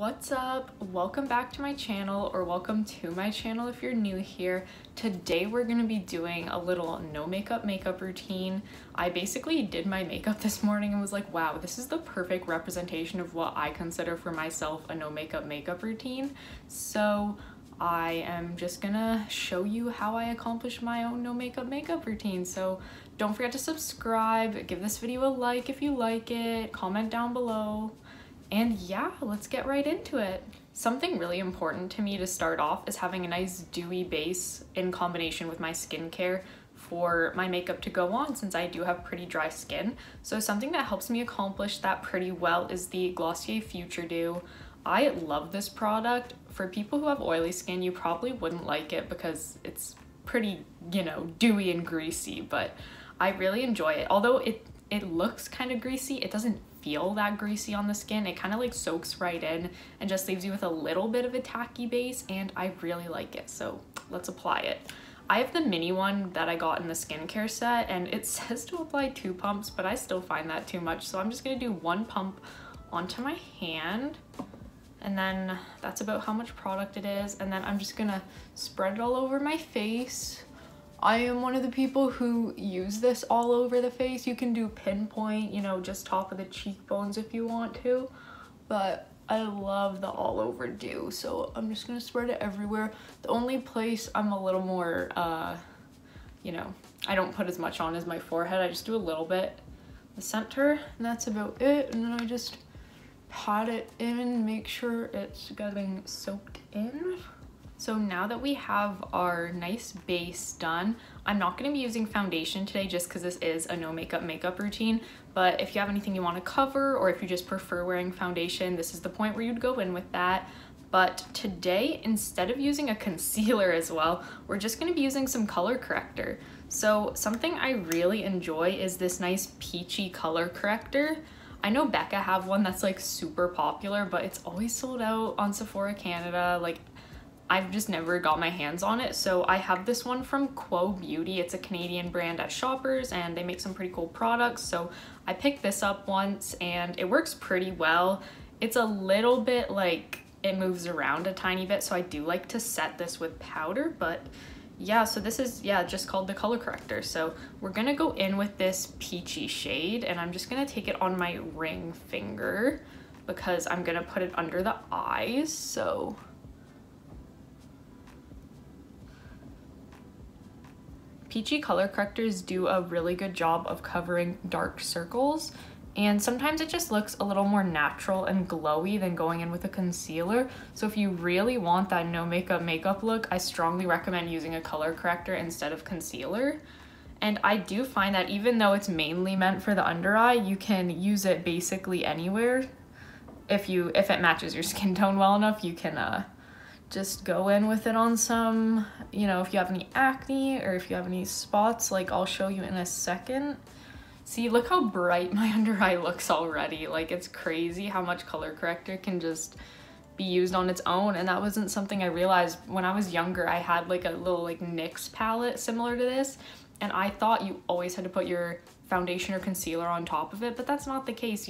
What's up? Welcome back to my channel, or welcome to my channel if you're new here. Today we're going to be doing a little no makeup routine. I basically did my makeup this morning and was like, wow, this is the perfect representation of what I consider for myself a no makeup routine. So I am just gonna show you how I accomplish my own no makeup routine. So don't forget to subscribe, give this video a like if you like it, comment down below. And yeah, let's get right into it. Something really important to me to start off is having a nice dewy base in combination with my skincare for my makeup to go on, since I do have pretty dry skin. So something that helps me accomplish that pretty well is the Glossier Future Dew. I love this product. For people who have oily skin, you probably wouldn't like it because it's pretty, dewy and greasy, but I really enjoy it. Although it looks kind of greasy, it doesn't feel that greasy on the skin. It kind of like soaks right in and just leaves you with a little bit of a tacky base, and I really like it, so let's apply it. I have the mini one that I got in the skincare set, and it says to apply 2 pumps, but I still find that too much, so I'm just gonna do 1 pump onto my hand, and then that's about how much product it is, and then I'm just gonna spread it all over my face. I am one of the people who use this all over the face. You can do pinpoint, just top of the cheekbones if you want to, but I love the all over dew, so I'm just gonna spread it everywhere. The only place I'm a little more, I don't put as much on as my forehead. I just do a little bit, the center, and that's about it. And then I just pat it in, make sure it's getting soaked in. So now that we have our nice base done, I'm not going to be using foundation today just because this is a no makeup routine, but if you have anything you want to cover, or if you just prefer wearing foundation, this is the point where you'd go in with that. But today, instead of using a concealer as well, we're just going to be using some color corrector. So something I really enjoy is this nice peachy color corrector. I know Becca have one that's like super popular, but it's always sold out on Sephora Canada. Like, I've just never got my hands on it, so I have this one from Quo Beauty. It's a Canadian brand at Shoppers, and they make some pretty cool products, so I picked this up once, and it works pretty well. It's a little bit like, it moves around a tiny bit, so I do like to set this with powder, but yeah, so this is, just called the color corrector. So we're gonna go in with this peachy shade, and I'm just gonna take it on my ring finger because I'm gonna put it under the eyes, so. Peachy color correctors do a really good job of covering dark circles, and sometimes it just looks a little more natural and glowy than going in with a concealer. So if you really want that no makeup look, I strongly recommend using a color corrector instead of concealer. And I do find that even though it's mainly meant for the under eye, you can use it basically anywhere. If it matches your skin tone well enough, you can just go in with it on some, if you have any acne or if you have any spots, like I'll show you in a second. See, look how bright my under eye looks already. Like, it's crazy how much color corrector can just be used on its own, and that wasn't something I realized. When I was younger, I had like a little NYX palette similar to this, and I thought you always had to put your foundation or concealer on top of it, but that's not the case.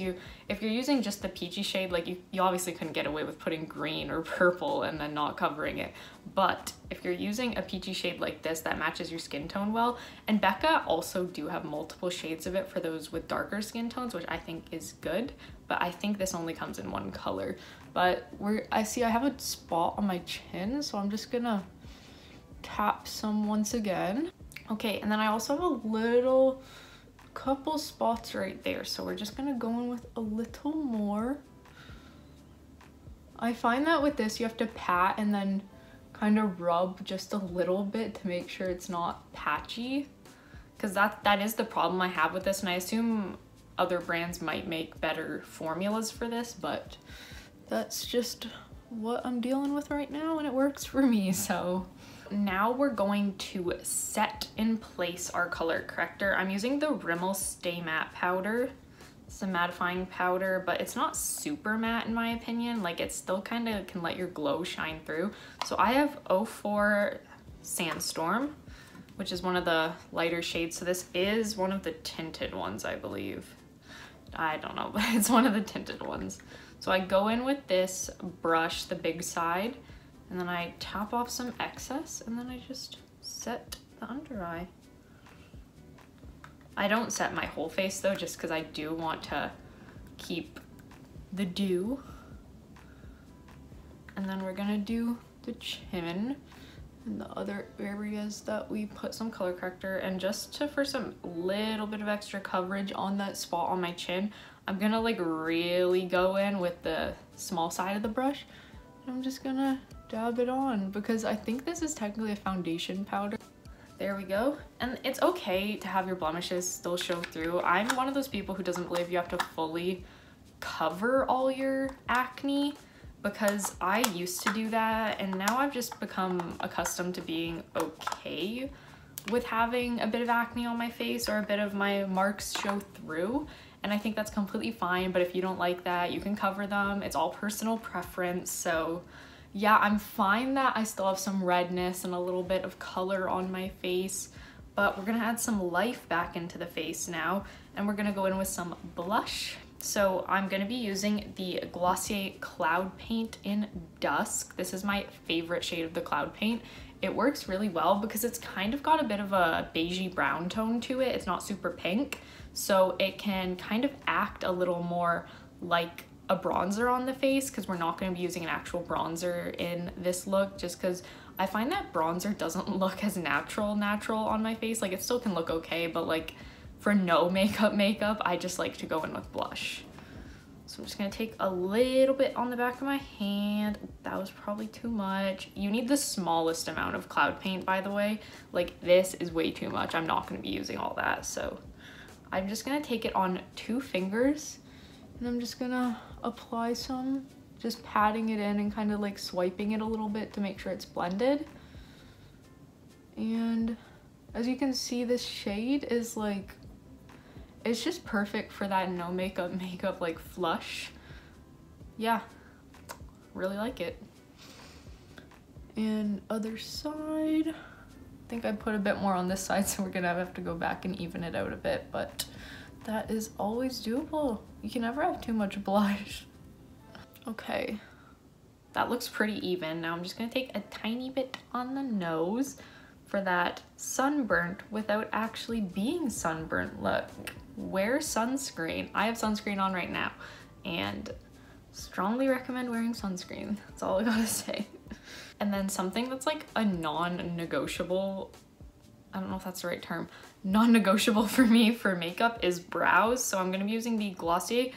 If you're using just the peachy shade, like you obviously couldn't get away with putting green or purple and then not covering it. But if you're using a peachy shade like this that matches your skin tone well, and Becca also do have multiple shades of it for those with darker skin tones, which I think is good, but I think this only comes in one color. But I have a spot on my chin, so I'm just gonna tap some once again. Okay, and then I also have a couple spots right there, so we're just gonna go in with a little more. I find that with this you have to pat and then kind of rub just a little bit to make sure it's not patchy, because that is the problem I have with this, and I assume other brands might make better formulas for this, but that's just what I'm dealing with right now, and it works for me. So now we're going to set in place our color corrector. I'm using the Rimmel Stay Matte powder. It's a mattifying powder, but it's not super matte in my opinion. Like, it still kind of can let your glow shine through. So I have 04 Sandstorm, which is one of the lighter shades. So this is one of the tinted ones, I believe. I don't know, but it's one of the tinted ones. So I go in with this brush, the big side, and then I tap off some excess, and then I just set the under eye. I don't set my whole face though, just because I do want to keep the dew. And then we're gonna do the chin and the other areas that we put some color corrector. And just for some little bit of extra coverage on that spot on my chin, I'm gonna like really go in with the small side of the brush. And I'm just gonna dab it on because I think this is technically a foundation powder. There we go. And it's okay to have your blemishes still show through. I'm one of those people who doesn't believe you have to fully cover all your acne, because I used to do that, and now I've just become accustomed to being okay with having a bit of acne on my face or a bit of my marks show through. And I think that's completely fine, but if you don't like that, you can cover them. It's all personal preference. So yeah, I'm fine that I still have some redness and a little bit of color on my face, but we're gonna add some life back into the face now, and we're gonna go in with some blush. So I'm gonna be using the Glossier Cloud Paint in Dusk. This is my favorite shade of the cloud paint. It works really well because it's kind of got a bit of a beigey brown tone to it. It's not super pink, so it can kind of act a little more like a bronzer on the face, because we're not going to be using an actual bronzer in this look, just because I find that bronzer doesn't look as natural on my face. Like, it still can look okay, but like for no makeup, I just like to go in with blush. So I'm just gonna take a little bit on the back of my hand. That was probably too much. You need the smallest amount of cloud paint, by the way. Like, this is way too much. I'm not gonna be using all that. So I'm just gonna take it on 2 fingers, and I'm just gonna apply some, just patting it in and kind of like swiping it a little bit to make sure it's blended. And as you can see, this shade is like, it's just perfect for that no makeup like flush. Yeah, really like it. And other side, I think I put a bit more on this side, so we're gonna have to go back and even it out a bit, but that is always doable. You can never have too much blush. Okay, that looks pretty even. Now I'm just gonna take a tiny bit on the nose for that sunburnt without actually being sunburnt look. Wear sunscreen. I have sunscreen on right now, and strongly recommend wearing sunscreen. That's all I gotta say. And then something that's like a non-negotiable, I don't know if that's the right term, non-negotiable for me for makeup is brows. So I'm gonna be using the Glossier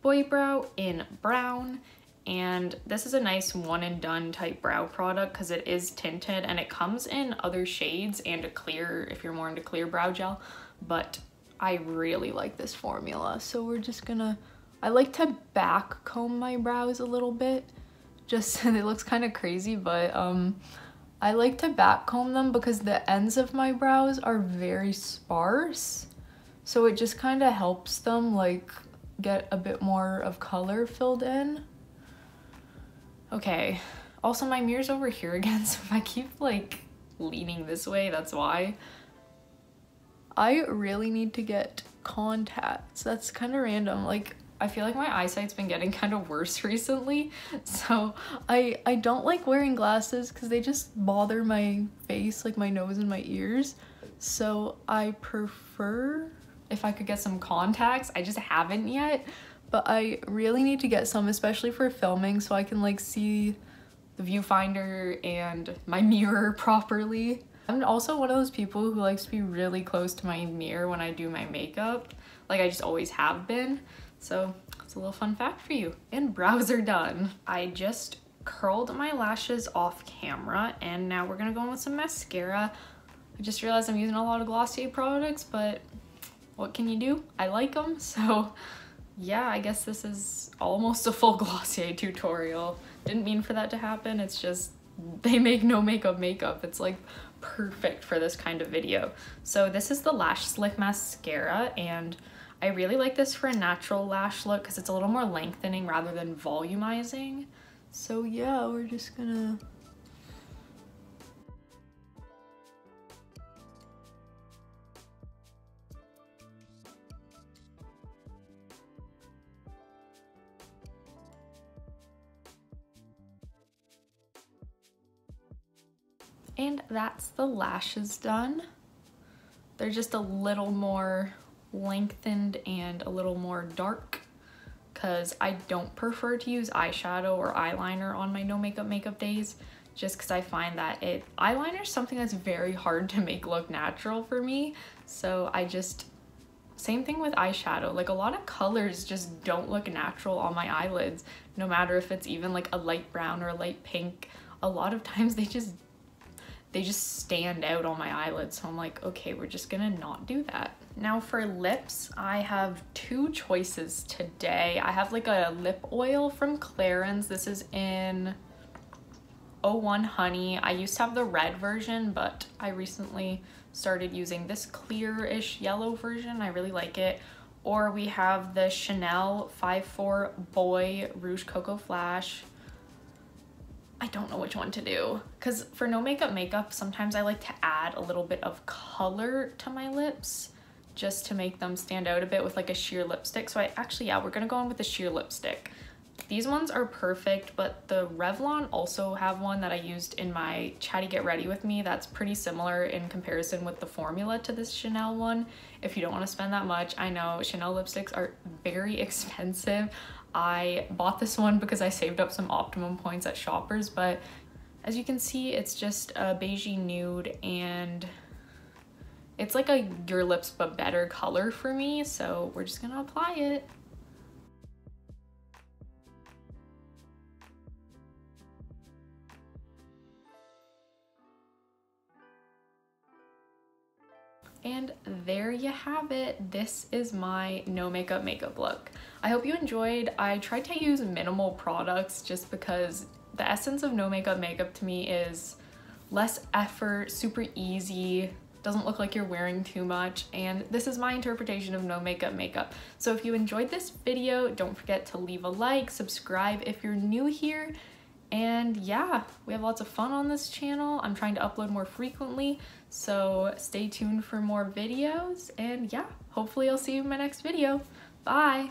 Boy Brow in brown, and this is a nice one and done type brow product because it is tinted and it comes in other shades and a clear if you're more into clear brow gel, but I really like this formula. So we're just gonna, I like to back comb my brows a little bit, just it looks kind of crazy, but I like to back comb them because the ends of my brows are very sparse, so it just kind of helps them like get a bit more of color filled in. Okay, also my mirror's over here again, so if I keep like leaning this way, that's why. I really need to get contacts. That's kind of random. Like, I feel like my eyesight's been getting kind of worse recently, so I don't like wearing glasses because they just bother my face, like my nose and my ears. So I prefer if I could get some contacts. I just haven't yet, but I really need to get some, especially for filming, so I can like see the viewfinder and my mirror properly. I'm also one of those people who likes to be really close to my mirror when I do my makeup. Like, I just always have been. So it's a little fun fact for you. And brows are done. I just curled my lashes off camera, and now we're gonna go in with some mascara. I just realized I'm using a lot of Glossier products, but what can you do? I like them, so yeah, I guess this is almost a full Glossier tutorial. Didn't mean for that to happen. It's just they make no makeup. It's like perfect for this kind of video. So this is the Lash Slick mascara, and I really like this for a natural lash look because it's a little more lengthening rather than volumizing. So yeah, we're just gonna And that's the lashes done. They're just a little more lengthened and a little more dark because I don't prefer to use eyeshadow or eyeliner on my no makeup days, just because I find that eyeliner is something that's very hard to make look natural for me. So same thing with eyeshadow, like a lot of colors just don't look natural on my eyelids, no matter if it's even like a light brown or a light pink. A lot of times they just stand out on my eyelids, so I'm like, okay, we're just gonna not do that. Now for lips, I have two choices today. I have like a lip oil from Clarins. This is in 01 Honey. I used to have the red version, but I recently started using this clear-ish yellow version. I really like it. Or we have the Chanel 5'4" Boy Rouge Coco Flash. I don't know which one to do, because for no makeup, sometimes I like to add a little bit of color to my lips just to make them stand out a bit with like a sheer lipstick. So we're gonna go in with the sheer lipstick. These ones are perfect, but the Revlon also have one that I used in my Chatty Get Ready With Me that's pretty similar in comparison with the formula to this Chanel one. If you don't want to spend that much, I know Chanel lipsticks are very expensive. I bought this one because I saved up some Optimum points at Shoppers, but as you can see, it's just a beigey nude and it's like a Your Lips But Better color for me, so we're just gonna apply it. And there you have it. This is my no makeup look. I hope you enjoyed. I tried to use minimal products just because the essence of no makeup to me is less effort, super easy, doesn't look like you're wearing too much, and this is my interpretation of no makeup. So if you enjoyed this video, don't forget to leave a like, subscribe if you're new here, and yeah, we have lots of fun on this channel. I'm trying to upload more frequently, so stay tuned for more videos, and yeah, hopefully I'll see you in my next video. Bye!